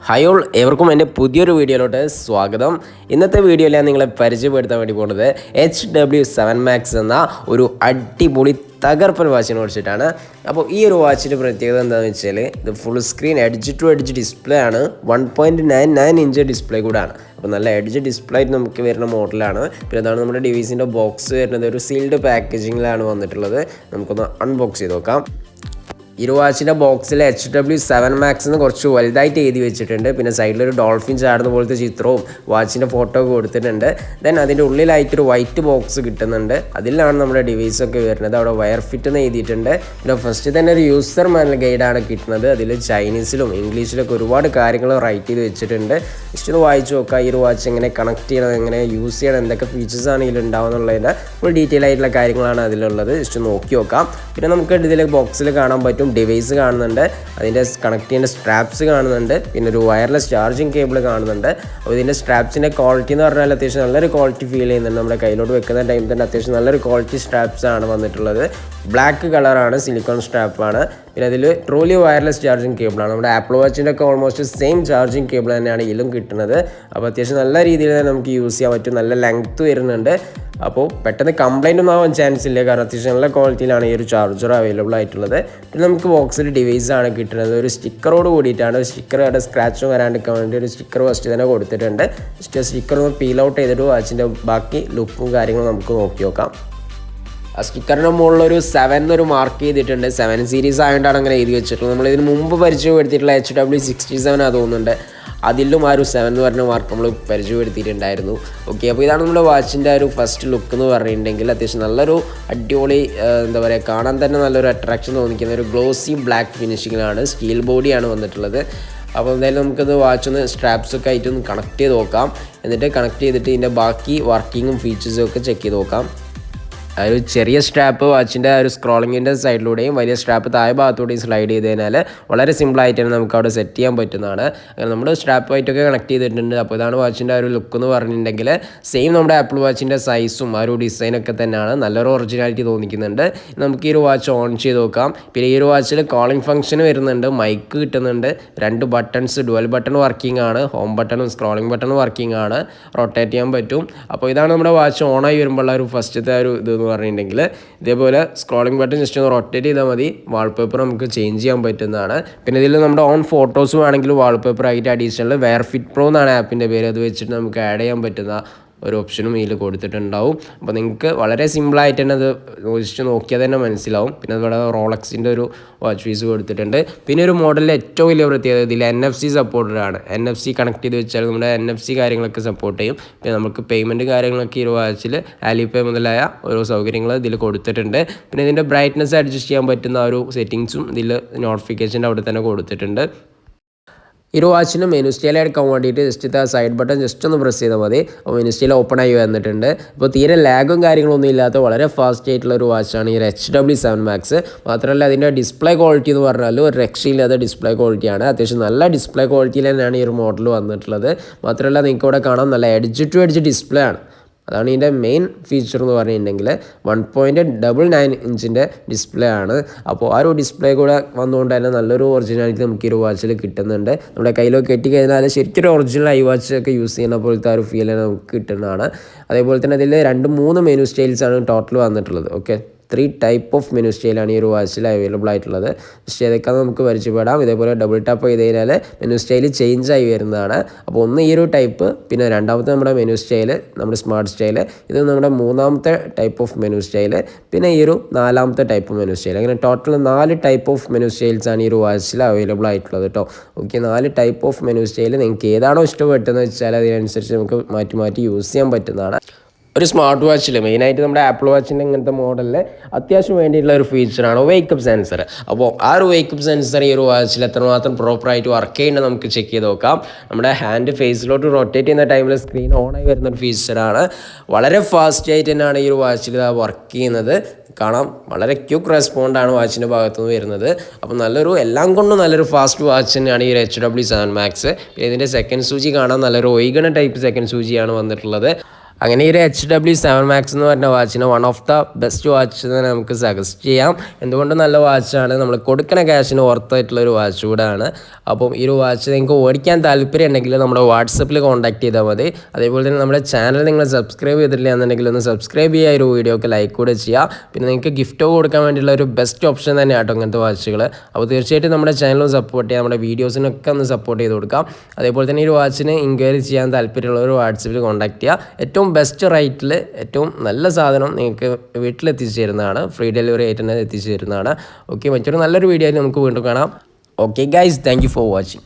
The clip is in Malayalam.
ഹായ് ഓൾ, ഏവർക്കും എൻ്റെ പുതിയൊരു വീഡിയോയിലോട്ട് സ്വാഗതം. ഇന്നത്തെ വീഡിയോയിൽ ഞാൻ നിങ്ങളെ പരിചയപ്പെടുത്താൻ വേണ്ടി പോകുന്നത് HW7 Max എന്ന ഒരു അടിപൊളി തകർപ്പൻ വാച്ചിനെ കുറിച്ചിട്ടാണ്. അപ്പോൾ ഈ ഒരു വാച്ചിൻ്റെ പ്രത്യേകത എന്താണെന്ന് വെച്ചാൽ ഇത് full screen edge to edge display ആണ്. 1.99 ഇഞ്ച് ഡിസ്പ്ലേ കൂടാണ്. അപ്പോൾ നല്ല എഡ്ജ് ഡിസ്പ്ലേ ആയിട്ട് നമുക്ക് വരുന്ന മോഡലാണ്. പിന്നെ അതാണ് നമ്മുടെ ഡിവൈസിൻ്റെ ബോക്സ് വരുന്നത്. ഒരു സീൽഡ് പാക്കേജിങ്ങിലാണ് വന്നിട്ടുള്ളത്. നമുക്കൊന്ന് അൺബോക്സ് ചെയ്ത് നോക്കാം. ഈ ഒരു വാച്ചിൻ്റെ ബോക്സിൽ HW7 Max എന്ന് കുറച്ച് വലുതായിട്ട് എഴുതി വെച്ചിട്ടുണ്ട്. പിന്നെ സൈഡിലൊരു ഡോൾഫിൻ ചാടുന്ന പോലത്തെ ചിത്രവും വാച്ചിൻ്റെ ഫോട്ടോ ഒക്കെ കൊടുത്തിട്ടുണ്ട്. ദെൻ അതിൻ്റെ ഉള്ളിലായിട്ടൊരു വൈറ്റ് ബോക്സ് കിട്ടുന്നുണ്ട്. അതിലാണ് നമ്മുടെ ഡിവൈസൊക്കെ വരുന്നത്. അവിടെ വയർ ഫിറ്റ് എന്ന് എഴുതിയിട്ടുണ്ട്. പിന്നെ ഫസ്റ്റ് തന്നെ ഒരു യൂസർ മാനുവൽ ഗൈഡാണ് കിട്ടുന്നത്. അതിൽ ചൈനീസിലും ഇംഗ്ലീഷിലൊക്കെ ഒരുപാട് കാര്യങ്ങൾ റൈറ്റ് ചെയ്ത് വെച്ചിട്ടുണ്ട്. ജസ്റ്റ് ഒന്ന് വായിച്ച് നോക്കാം. ഈ ഒരു വാച്ച് എങ്ങനെ കണക്ട് ചെയ്യണം, എങ്ങനെ യൂസ് ചെയ്യണം, എന്തൊക്കെ ഫീച്ചേഴ്സാണ് ഇതിൽ ഉണ്ടാവുന്നുള്ളതിൻ്റെ ഫുൾ ഡീറ്റെയിൽ ആയിട്ടുള്ള കാര്യങ്ങളാണ് അതിലുള്ളത്. ജസ്റ്റ് നോക്കി നോക്കാം. പിന്നെ നമുക്ക് ഇതിൽ ബോക്സിൽ കാണാൻ പറ്റും ഡിവൈസ് കാണുന്നുണ്ട്, അതിൻ്റെ കണക്ട് ചെയ്യേണ്ട സ്ട്രാപ്സ് കാണുന്നുണ്ട്, പിന്നെ ഒരു വയർലെസ് ചാർജിങ് കേബിൾ കാണുന്നുണ്ട്. അപ്പോൾ ഇതിൻ്റെ സ്ട്രാപ്സിൻ്റെ ക്വാളിറ്റി എന്ന് പറഞ്ഞാൽ അത്യാവശ്യം നല്ലൊരു ക്വാളിറ്റി ഫീൽ ചെയ്യുന്നുണ്ട്. നമ്മുടെ കയ്യിലോട്ട് വെക്കുന്ന ടൈം തന്നെ അത്യാവശ്യം നല്ലൊരു ക്വാളിറ്റി സ്ട്രാപ്സ് ആണ് വന്നിട്ടുള്ളത്. ബ്ലാക്ക് കളറാണ്, സിലിക്കോൺ സ്ട്രാപ്പാണ്. പിന്നെ അതിൽ ട്രൂലി വയർലെസ് ചാർജിങ് കേബിളാണ്. നമ്മുടെ ആപ്പിൾ വാച്ചിൻ്റെ ഒക്കെ ഓൾമോസ്റ്റ് സെയിം ചാർജിങ് കേബിൾ തന്നെയാണ് ഇതിലും കിട്ടുന്നത്. അപ്പോൾ അത്യാവശ്യം നല്ല രീതിയിൽ തന്നെ നമുക്ക് യൂസ് ചെയ്യാൻ പറ്റും. നല്ല ലെങ്ത്ത് വരുന്നുണ്ട്. അപ്പോൾ പെട്ടെന്ന് കംപ്ലൈൻ്റ് ഒന്നും ആവാൻ ചാൻസ് ഇല്ല, കാരണം അത്യാവശ്യം നല്ല ക്വാളിറ്റിയിലാണ് ഈ ഒരു ചാർജർ അവൈലബിൾ ആയിട്ടുള്ളത്. പിന്നെ നമുക്ക് ബോക്സിൽ ഡിവൈസാണ് കിട്ടുന്നത്. ഒരു സ്റ്റിക്കറോട് കൂടിയിട്ടാണ്. സ്റ്റിക്കർ അവിടെ സ്ക്രാച്ചും വരാണ്ടിരിക്കാൻ വേണ്ടി ഒരു സ്റ്റിക്കർ ഫസ്റ്റ് തന്നെ കൊടുത്തിട്ടുണ്ട്. ജസ്റ്റ് സ്റ്റിക്കർ ഒന്ന് പീൽ ഔട്ട് ചെയ്തിട്ട് വാച്ചിൻ്റെ ബാക്കി ലുക്കും കാര്യങ്ങളും നമുക്ക് നോക്കി നോക്കാം. ആ സ്റ്റിക്കറിൻ്റെ മുകളിലൊരു 7 എന്നൊരു മാർക്ക് ചെയ്തിട്ടുണ്ട്. 7 സീരീസ് ആയതുകൊണ്ടാണ് അങ്ങനെ എഴുതി വെച്ചിട്ടുള്ളത്. നമ്മളിതിന് മുമ്പ് പരിചയപ്പെടുത്തിയിട്ടുള്ള HW67 തോന്നുന്നുണ്ട്, അതിലും ആ ഒരു 7 എന്ന് പറഞ്ഞ മാർക്ക് നമ്മൾ പരിചയപ്പെടുത്തിയിട്ടുണ്ടായിരുന്നു. ഓക്കെ, അപ്പോൾ ഇതാണ് നമ്മുടെ വാച്ചിൻ്റെ ഒരു ഫസ്റ്റ് ലുക്ക് എന്ന് പറഞ്ഞിട്ടുണ്ടെങ്കിൽ അത്യാവശ്യം നല്ലൊരു അടിപൊളി, എന്താ പറയുക, കാണാൻ തന്നെ നല്ലൊരു അട്രാക്ഷൻ തോന്നിക്കുന്ന ഒരു ഗ്ലോസി ബ്ലാക്ക് ഫിനിഷിങ്ങിലാണ്. സ്റ്റീൽ ബോഡിയാണ് വന്നിട്ടുള്ളത്. അപ്പോൾ എന്തായാലും നമുക്കത് വാച്ചൊന്ന് സ്ട്രാപ്സൊക്കെ ആയിട്ടൊന്ന് കണക്ട് ചെയ്ത് നോക്കാം. എന്നിട്ട് കണക്ട് ചെയ്തിട്ട് ഇതിൻ്റെ ബാക്കി വർക്കിങ്ങും ഫീച്ചേഴ്സും ഒക്കെ ചെക്ക് ചെയ്ത് നോക്കാം. ആ ഒരു ചെറിയ സ്ട്രാപ്പ് വാച്ചിൻ്റെ ആ ഒരു സ്ക്രോളിങ്ങിൻ്റെ സൈഡിലൂടെയും വലിയ സ്ട്രാപ്പ് താഴെ ഭാഗത്തൂടെയും സ്ലൈഡ് ചെയ്ത് കഴിഞ്ഞാൽ വളരെ സിമ്പിളായിട്ട് തന്നെ നമുക്ക് അവിടെ സെറ്റ് ചെയ്യാൻ പറ്റുന്നതാണ്. അങ്ങനെ നമ്മൾ സ്ട്രാപ്പായിട്ടൊക്കെ കണക്ട് ചെയ്തിട്ടുണ്ട്. അപ്പോൾ ഇതാണ് വാച്ചിൻ്റെ ആ ഒരു ലുക്ക് എന്ന് പറഞ്ഞിട്ടുണ്ടെങ്കിൽ സെയിം നമ്മുടെ ആപ്പിൾ വാച്ചിൻ്റെ സൈസും ആ ഒരു ഡിസൈനൊക്കെ തന്നെയാണ്. നല്ലൊരു ഒറിജിനാലിറ്റി തോന്നിക്കുന്നുണ്ട്. നമുക്ക് ഈ ഒരു വാച്ച് ഓൺ ചെയ്ത് നോക്കാം. പിന്നെ ഈ ഒരു വാച്ചിൽ കോളിംഗ് ഫംഗ്ഷൻ വരുന്നുണ്ട്, മൈക്ക് കിട്ടുന്നുണ്ട്, 2 ബട്ടൺസ്, ഡുവൽ ബട്ടൺ വർക്കിംഗ് ആണ്, ഹോം ബട്ടണും സ്ക്രോളിംഗ് ബട്ടണും വർക്കിംഗ് ആണ്, റൊട്ടേറ്റ് ചെയ്യാൻ പറ്റും. അപ്പോൾ ഇതാണ് നമ്മുടെ വാച്ച് ഓണായി വരുമ്പോഴുള്ള ഒരു ഫസ്റ്റത്തെ ഒരു ഇത് പറഞ്ഞിട്ടുണ്ടെങ്കിൽ. ഇതേപോലെ സ്ക്രോളിംഗ് ബട്ടൺ ജസ്റ്റ് ഒന്ന് റൊട്ടേറ്റ് ചെയ്താൽ മതി. വാൾപേപ്പർ നമുക്ക് ചേഞ്ച് ചെയ്യാൻ പറ്റുന്നതാണ്. പിന്നെ ഇതിൽ നമ്മുടെ ഓൺ ഫോട്ടോസ് വേണമെങ്കിൽ വാൾപേപ്പർ ആയിട്ട് അഡീഷണൽ വയർ ഫിറ്റ് പ്രോ എന്നാണ് ആപ്പിൻ്റെ പേര്, അത് വെച്ചിട്ട് നമുക്ക് ആഡ് ചെയ്യാൻ പറ്റുന്ന ഒരു ഓപ്ഷനും ഇതിൽ കൊടുത്തിട്ടുണ്ടാവും. അപ്പോൾ നിങ്ങൾക്ക് വളരെ സിമ്പിളായിട്ട് തന്നെ അത് ജസ്റ്റ് നോക്കിയാൽ തന്നെ മനസ്സിലാവും. പിന്നെ അതുപോലെ റോളക്സിൻ്റെ ഒരു വാച്ച് പീസ് കൊടുത്തിട്ടുണ്ട്. പിന്നെ ഒരു മോഡലിൽ ഏറ്റവും വലിയ പ്രത്യേകത ഇതിൽ NFC സപ്പോർട്ടഡ് ആണ്. NFC കണക്ട് ചെയ്ത് വെച്ചാൽ നമ്മുടെ NFC കാര്യങ്ങളൊക്കെ സപ്പോർട്ട് ചെയ്യും. പിന്നെ നമുക്ക് പേയ്മെൻറ്റ് കാര്യങ്ങളൊക്കെ ഈ ഒരു വാച്ചിൽ ആലിപേ മുതലായ ഓരോ സൗകര്യങ്ങൾ ഇതിൽ കൊടുത്തിട്ടുണ്ട്. പിന്നെ ഇതിൻ്റെ ബ്രൈറ്റ്നസ് അഡ്ജസ്റ്റ് ചെയ്യാൻ പറ്റുന്ന ഒരു സെറ്റിങ്സും ഇതിൽ നോട്ടിഫിക്കേഷൻ്റെ അവിടെ തന്നെ കൊടുത്തിട്ടുണ്ട്. ഈ ഒരു വാച്ചിന് മെനു സ്റ്റൈൽ എടുക്കാൻ വേണ്ടിയിട്ട് ജസ്റ്റ് ആ സൈഡ് ബട്ടൺ ജസ്റ്റ് ഒന്ന് പ്രസ് ചെയ്താൽ മതി. അപ്പോൾ മെനു സ്റ്റൈൽ ഓപ്പൺ ആയി വന്നിട്ടുണ്ട്. അപ്പോൾ തീരെ ലാഗും കാര്യങ്ങളൊന്നും ഇല്ലാത്ത വളരെ ഫാസ്റ്റ് ആയിട്ടുള്ള ഒരു വാച്ചാണ് ഈ HW7 Max. മാത്രമല്ല അതിൻ്റെ ഡിസ്പ്ലേ ക്വാളിറ്റി എന്ന് പറഞ്ഞാൽ ഒരു രക്ഷയില്ലാത്ത ഡിസ്പ്ലേ ക്വാളിറ്റിയാണ്. അത്യാവശ്യം നല്ല ഡിസ്പ്ലേ ക്വാളിറ്റിയിൽ തന്നെയാണ് ഈ ഒരു മോഡൽ വന്നിട്ടുള്ളത്. മാത്രമല്ല നിങ്ങൾക്ക് ഇവിടെ കാണാം നല്ല എഡ്ജ് ടു എഡ്ജ് ഡിസ്പ്ലേ ആണ്. അതാണ് ഇതിൻ്റെ മെയിൻ ഫീച്ചർ എന്ന് പറഞ്ഞിട്ടുണ്ടെങ്കിൽ 1.99 ഇഞ്ചിൻ്റെ ഡിസ്പ്ലേ ആണ്. അപ്പോൾ ആ ഒരു ഡിസ്പ്ലേ കൂടെ വന്നുകൊണ്ട് തന്നെ നല്ലൊരു ഒറിജിനാലിറ്റി നമുക്ക് ഈ ഒരു വാച്ചിൽ കിട്ടുന്നുണ്ട്. നമ്മുടെ കയ്യിലൊക്കെ കെട്ടിക്കഴിഞ്ഞാൽ ശരിക്കും ഒരു ഒറിജിനൽ ഐ വാച്ച് ഒക്കെ യൂസ് ചെയ്യുന്ന പോലത്തെ ആ ഒരു ഫീൽ നമുക്ക് കിട്ടുന്നതാണ്. അതേപോലെ തന്നെ അതിൽ 2-3 മെനു സ്റ്റൈൽസാണ് ടോട്ടൽ വന്നിട്ടുള്ളത്. ഓക്കെ, 3 ടൈപ്പ് ഓഫ് മെനു സ്റ്റൈലാണ് ഈ ഒരു വാച്ചിൽ അവൈലബിൾ ആയിട്ടുള്ളത്. ജസ്റ്റ് ഏതൊക്കെ നമുക്ക് പരിചയപ്പെടാം. ഇതേപോലെ ഡബിൾ ടാപ്പ് ചെയ്ത് കഴിഞ്ഞാൽ മെനു സ്റ്റൈൽ ചേഞ്ച് ആയി വരുന്നതാണ്. അപ്പോൾ ഒന്ന് ഈ ഒരു ടൈപ്പ്, പിന്നെ രണ്ടാമത്തെ നമ്മുടെ മെനു സ്റ്റൈൽ, നമ്മുടെ സ്മാർട്ട് സ്റ്റൈൽ, ഇത് നമ്മുടെ 3ാമത്തെ ടൈപ്പ് ഓഫ് മെനു സ്റ്റൈൽ, പിന്നെ ഈ ഒരു 4ാമത്തെ ടൈപ്പ് മെനു സ്റ്റൈൽ. അങ്ങനെ ടോട്ടൽ 4 ടൈപ്പ് ഓഫ് മെനു സ്റ്റൈൽസാണ് ഈ ഒരു വാച്ചിൽ അവൈലബിൾ ആയിട്ടുള്ളത് കേട്ടോ. Okay, 4 type of menu style നിങ്ങൾക്ക് ഏതാണോ ഇഷ്ടപ്പെട്ടതെന്ന് വെച്ചാൽ അതിനനുസരിച്ച് നമുക്ക് മാറ്റി മാറ്റി യൂസ് ചെയ്യാൻ പറ്റുന്നതാണ്. ഒരു സ്മാർട്ട് വാച്ചിൽ മെയിനായിട്ട് നമ്മുടെ ആപ്പിൾ വാച്ചിൻ്റെ ഇങ്ങനത്തെ മോഡലിൽ അത്യാവശ്യം വേണ്ടിയിട്ടുള്ള ഒരു ഫീച്ചറാണ് വേക്കപ്പ് സെൻസർ. അപ്പോൾ ആ ഒരു വേക്കപ്പ് സെൻസർ ഈ ഒരു വാച്ചിൽ എത്രമാത്രം പ്രോപ്പറായിട്ട് വർക്ക് ചെയ്യുന്നത് നമുക്ക് ചെക്ക് ചെയ്ത് നോക്കാം. നമ്മുടെ ഹാൻഡ് ഫേസിലോട്ട് റൊട്ടേറ്റ് ചെയ്യുന്ന ടൈമിൽ സ്ക്രീൻ ഓണായി വരുന്നൊരു ഫീച്ചറാണ്. വളരെ ഫാസ്റ്റ് ആയിട്ട് തന്നെയാണ് ഈ ഒരു വാച്ചിൽ വർക്ക് ചെയ്യുന്നത്. കാണാം, വളരെ ക്വിക്ക് റെസ്പോണ്ടാണ് വാച്ചിൻ്റെ ഭാഗത്തുനിന്ന് വരുന്നത്. അപ്പോൾ നല്ലൊരു എല്ലാം കൊണ്ടും നല്ലൊരു ഫാസ്റ്റ് വാച്ച് തന്നെയാണ് ഈ HW7 Max. ഇതിൻ്റെ സെക്കൻഡ് സൂചി കാണാൻ നല്ലൊരു ഒയ്ഗണ ടൈപ്പ് സെക്കൻഡ് സൂചിയാണ് വന്നിട്ടുള്ളത്. അങ്ങനെ ഈ ഒരു HW7 Max എന്ന് പറഞ്ഞ വാച്ചിന് one of the best watch തന്നെ നമുക്ക് സജസ്റ്റ് ചെയ്യാം. എന്തുകൊണ്ട് നല്ല വാച്ചാണ്, നമ്മൾ കൊടുക്കുന്ന ക്യാഷിന് വർത്തായിട്ടുള്ളൊരു വാച്ച് കൂടെയാണ്. അപ്പം ഈ ഒരു വാച്ച് നിങ്ങൾക്ക് ഓടിക്കാൻ താല്പര്യം ഉണ്ടെങ്കിൽ നമ്മുടെ വാട്സപ്പിൽ കോൺടാക്ട് ചെയ്താൽ മതി. അതേപോലെ തന്നെ നമ്മുടെ ചാനൽ നിങ്ങൾ സബ്സ്ക്രൈബ് ചെയ്തിട്ടില്ല എന്നുണ്ടെങ്കിൽ ഒന്ന് സബ്സ്ക്രൈബ് ചെയ്യുക, ഒരു വീഡിയോക്ക് ലൈക്ക് കൂടെ ചെയ്യുക. പിന്നെ നിങ്ങൾക്ക് ഗിഫ്റ്റോ കൊടുക്കാൻ വേണ്ടിയുള്ള ഒരു ബെസ്റ്റ് ഓപ്ഷൻ തന്നെയാണ് കേട്ടോ ഇങ്ങനത്തെ വാച്ചുകൾ. അപ്പോൾ തീർച്ചയായിട്ടും നമ്മുടെ ചാനലും സപ്പോർട്ട് ചെയ്യുക, നമ്മുടെ വീഡിയോസിനൊക്കെ ഒന്ന് സപ്പോർട്ട് ചെയ്ത് കൊടുക്കാം. അതേപോലെ തന്നെ ഈ ഒരു വാച്ചിന് ഇൻക്വയറി ചെയ്യാൻ താല്പര്യമുള്ളവർ വാട്സപ്പിൽ കോൺടാക്ട് ചെയ്യുക. ഏറ്റവും ബെസ്റ്റ് റേറ്റിൽ ഏറ്റവും നല്ല സാധനം നിങ്ങൾക്ക് വീട്ടിലെത്തിച്ചു തരുന്നതാണ്, ഫ്രീ ഡെലിവറി ആയിട്ട് തന്നെ എത്തിച്ചു തരുന്നതാണ്. ഓക്കെ, മറ്റൊരു നല്ലൊരു വീഡിയോ ആയിട്ട് നമുക്ക് വീണ്ടും കാണാം. Okay guys, thank you for watching.